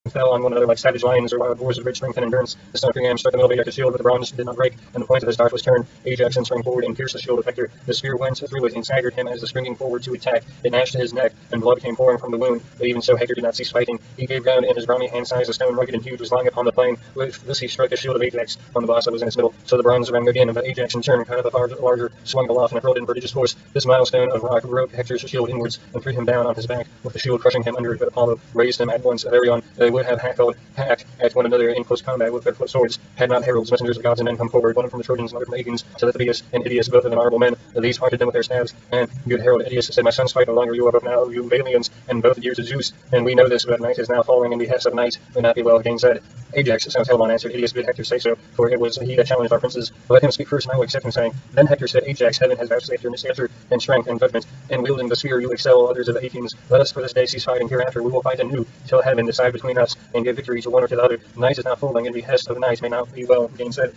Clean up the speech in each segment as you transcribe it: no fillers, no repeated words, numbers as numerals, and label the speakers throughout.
Speaker 1: and fell on one another like savage lions or wild boars of great strength and endurance. The son of Priam struck the middle of Ajax's shield, but the bronze did not break, and the point of his dart was turned. Ajax then sprang forward and pierced the shield of Hector. The spear went through it and staggered him as the springing forward to attack. It gnashed his neck, and blood came pouring from the wound. But even so, Hector did not cease fighting. He gave ground, and his brawny hand size, a stone rugged and huge, was lying upon the plain. With this he struck the shield of Ajax on the boss that was in its middle. So the bronze rang again, but Ajax in turn, kind of a larger, swung aloft and hurled in prodigious force. This milestone of rock broke Hector's shield inwards and threw him down on his back, with the shield crushing him under it. But Apollo raised him at once. Thereon they would have hacked at one another in close combat with their foot swords, had not heralds, messengers of gods and men come forward, one from the Trojans, another from the Achaeans, Telethebius and Idaeus, both of them honorable men. These parted them with their staves, and good herald Idaeus said, "My sons, fight no longer. You are both now you Valians, and both dear to Zeus, and we know this, but night is now falling, and behest of night may not be well gainsaid." Ajax, son of Telamon, answered, "Idaeus bid Hector say so, for it was he that challenged our princes. Let him speak first, and I will accept him, saying." Then Hector said, "Ajax, heaven has vouchsafed your stature and strength and judgment, and wielding the spear you excel others of the Achaeans. Let us for this day cease fighting. Hereafter we will fight anew, till heaven decide between us, and give victory to one or to the other. Night is now falling, and behest of night may not be well gainsaid."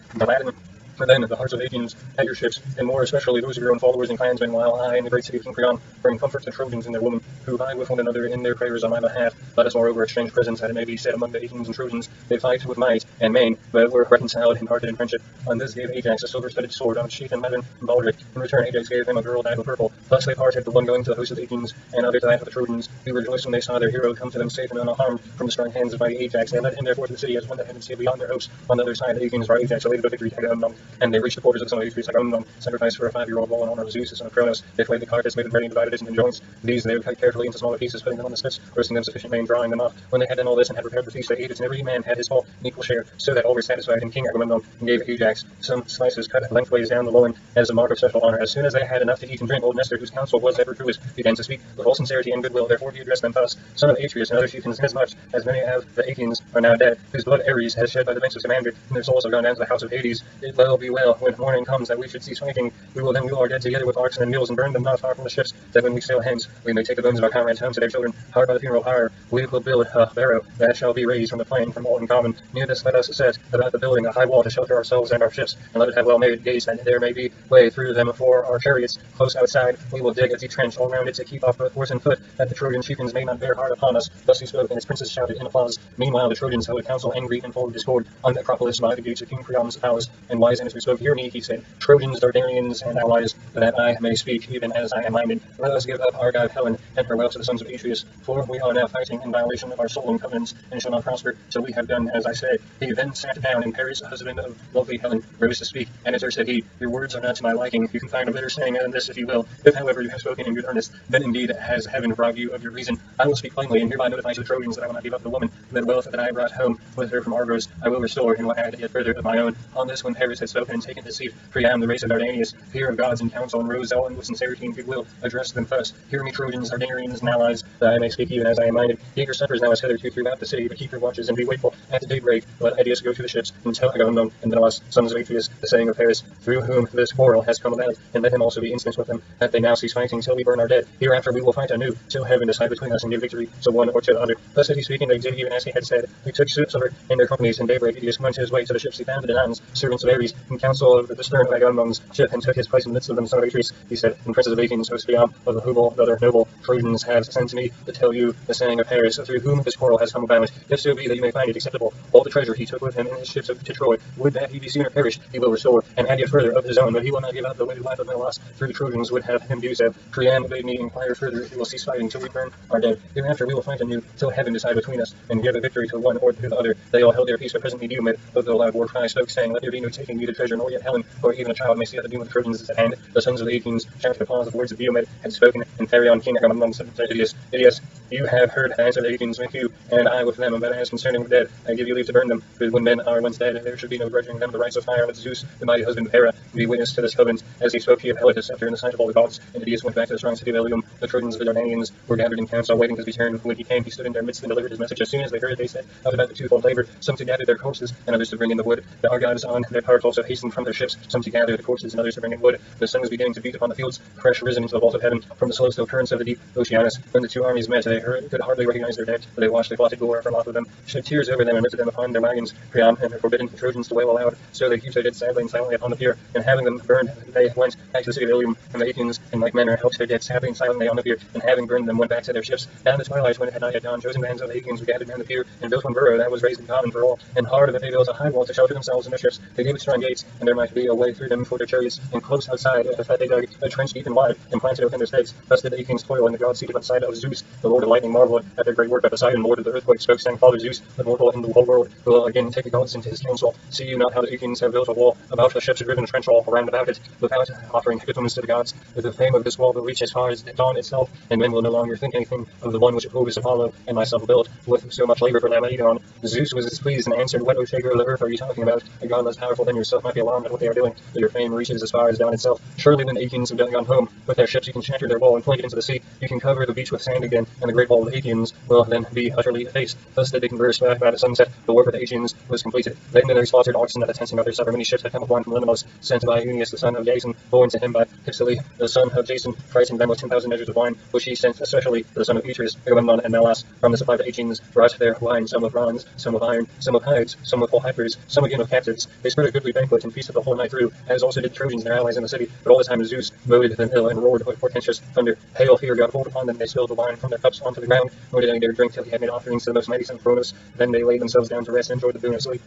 Speaker 1: For then the hearts of Achaeans at your ships, and more especially those of your own followers and clansmen, while I in the great city of King Priam bring comfort to the Trojans and their women, who vie with one another in their prayers on my behalf. Let us moreover exchange presents, that it may be said among the Achaeans and Trojans, they fight with might and main, but were reconciled and parted in friendship. On this gave Ajax a silver-studded sword on its sheath and leathern and baldric. In return Ajax gave him a girdle dyed with purple. Thus they parted, the one going to the host of the Achaeans, and other to that of the Trojans, who rejoiced when they saw their hero come to them safe and unharmed from the strong hands of mighty Ajax. They led him therefore to the city as one that had been saved beyond their hopes. On the other side the Achaeans brought Ajax a lady of victory to Agamemnon, and they reached the quarters of some of Atreus Agamemnon, sacrificed for a 5-year-old bull in honor of Zeus, the son of Cronos. They flayed the carcass, made it ready, and divided it into joints. These they would cut carefully into smaller pieces, putting them on the spits, roasting them sufficiently and drawing them off. When they had done all this and had prepared the feast, they ate it, and every man had his full and equal share, so that all were satisfied. And King Agamemnon gave Ajax some slices cut lengthways down the loin as a mark of special honor. As soon as they had enough to eat and drink, old Nestor, whose counsel was ever truest, began to speak with all sincerity and goodwill. Therefore he addressed them thus: "Son of Atreus and other chieftains, inasmuch as many of the Achaeans are now dead, whose blood Ares has shed by the banks of Scamander, and their souls have gone down to the house of Hades, it will be well, when morning comes, that we should cease fighting. We will then wheel our dead together with oxen and mules, and burn them not far from the ships, that when we sail hence, we may take the bones of our comrades home to their children. Hard by the funeral pyre, we will build a barrow that shall be raised from the plain from Alton Common. Near this let us set about the building a high wall to shelter ourselves and our ships, and let it have well-made gates, that there may be way through them for our chariots. Close outside we will dig a deep trench all round it to keep off both horse and foot, that the Trojan chieftains may not bear hard upon us." Thus he spoke, and his princes shouted in applause. Meanwhile the Trojans held a council, angry and full of discord, on the Acropolis by the gates of King Priam's palace. And wise as we spoke, "Hear me," he said, "Trojans, Dardanians, and allies, that I may speak even as I am minded. Let us give up Argive Helen and her wealth to the sons of Atreus, for we are now fighting in violation of our solemn covenants, and shall not prosper till we have done as I say." He then sat down, and Paris, husband of lovely Helen, rose to speak. "Editor," said he, "your words are not to my liking. You can find a better saying than this if you will. If, however, you have spoken in good earnest, then indeed has heaven robbed you of your reason. I will speak plainly, and hereby notify to the Trojans that I will not give up the woman. That wealth that I brought home with her from Argos I will restore, and will add yet further of my own." On this, when Paris had spoken and taken his seat, Priam, the race of Dardanius, peer of gods in council, and rose zealous with sincerity and goodwill, addressed them thus: "Hear me, Trojans, Dardanians, and allies, that I may speak even as I am minded. Take your suppers now as hitherto throughout the city, but keep your watches and be wakeful. At the daybreak let Idaeus go to the ships, and tell Agamemnon and Menelaus, sons of Atreus, the saying of Paris, through whom this quarrel has come about, and let him also be instanced with them, that they now cease fighting till we burn our dead. Hereafter we will fight anew, till heaven decide between us and give victory to one or to the other." Thus as he speaking, they did even as he had said. They took supper in their companies, and daybreak Idaeus went his way to the ships. He found the Danaans, servants of Ares, in council of the stern of Agamemnon's ship, and took his place in the midst of them. "Son of Atreus," he said, "and princes of Achaeans, host Priam of the Hubal, the other noble Trojans, have sent to me to tell you the saying of Paris, through whom this quarrel has come about. If so be that you may find it acceptable, all the treasure he took with him in his ships to Troy, would that he be sooner perished, he will restore, and add yet further of his own, but he will not give up the wedded wife of Menelaus, through the Trojans would have him do so. Priam bade me inquire further if we will cease fighting till we burn our dead. Hereafter we will fight anew, till heaven decide between us, and give a victory to one or to the other." They all held their peace, but presently Diomed, of the loud war cry, spoke, saying, "Let there be no taking neither treasure, nor yet Helen, or even a child may see that the doom of the Trojans is at hand." The sons of the Achaeans shouted applause of the words of Diomed had spoken, and Pharion, King Agamemnon, said to Idaeus, "Idaeus, you have heard the answer of the Achaeans with you, and I with them, but as concerning the dead, I give you leave to burn them, for when men are once dead, there should be no grudging them the rights of fire. Let Zeus, the mighty husband of Hera, be witness to this covenant." As he spoke, he upheld his scepter in the sight of all the gods, and Idaeus went back to the strong city of Ilium. The Trojans of the Dardanians were gathered in council, waiting his return. When he came, he stood in their midst and delivered his message. As soon as they heard it, they set out about the twofold labor, some to gather their corpses, and others to bring in the wood. The Argives on their part also hastened from their ships, some to gather the corpses, and others to bring in wood. The sun was beginning to beat upon the fields, fresh risen into the vault of heaven from the slow still currents of the deep Oceanus. When the two armies met, they could hardly recognize their dead, for they watched the clotted gore from off of them, shed tears over them, and lifted them upon their wagons. Priam had forbidden the Trojans to wail aloud, so they heaped their dead sadly and silently upon the pier, and having them burned, they went back to the city of Ilium. And the Achaeans in like manner helped their dead sadly and silently on the pier, and having burned them went back to their ships. Down the twilight when it had not yet dawned, chosen bands of the Achaeans were gathered down the pier, and built one burrow that was raised in common for all, and hard of it they built a high wall to shelter themselves and their ships. They gave it strong gates, and there might be a way through them for their chariots, and close outside of that they dug a trench deep and wide, and planted within their stakes. Thus did the Achaeans toil, and the gods seated by the side of Zeus, the Lord of lightning, marveled at their great work. At the side and Lord of the earthquake spoke, saying, Father Zeus, the mortal in the whole world, will again take the gods into his council. See you not how the Achaeans have built a wall about the ships, and driven a trench all round about it, without offering hecatombs to the gods? With the fame of this wall will reach as far as the dawn itself, and men will no longer think anything of the one which Jove Apollo and myself built with so much labor for Laomedon. Zeus was displeased and answered, What, O shaker of the earth, are you talking about? A god less powerful than yourself might be alarmed at what they are doing, but your fame reaches as far as dawn itself. Surely when the Achaeans have gone home with their ships, you can shatter their wall and plunge it into the sea. You can cover the beach with sand again, and the great wall of the Achaeans will then be utterly effaced. Thus did they converse. By the sunset, the work of the Achaeans was completed. Then their slaughtered oxen at the tents and others, many ships had come upon from Limnos, sent by Euneus the son of Jason, born to him by Hypsile the son of Jason, frightened them with 10,000 measures of wine, which he sent especially to the son of Atreus, Agamemnon, and Malas. From the supply of the Achaeans brought their wine, some of bronze, some of iron, some of hides, some of whole heifers, some again of captives. They spread a goodly banquet and feasted the whole night through, as also did the Trojans and their allies in the city. But all the time Zeus moted them ill and roared with portentous thunder. Hail fear got hold upon them. They spilled the wine from their cups onto the ground, nor did any dare drink till he had made offerings to the most mighty son Cronus. Then they laid themselves down to rest and enjoyed the boon of sleep.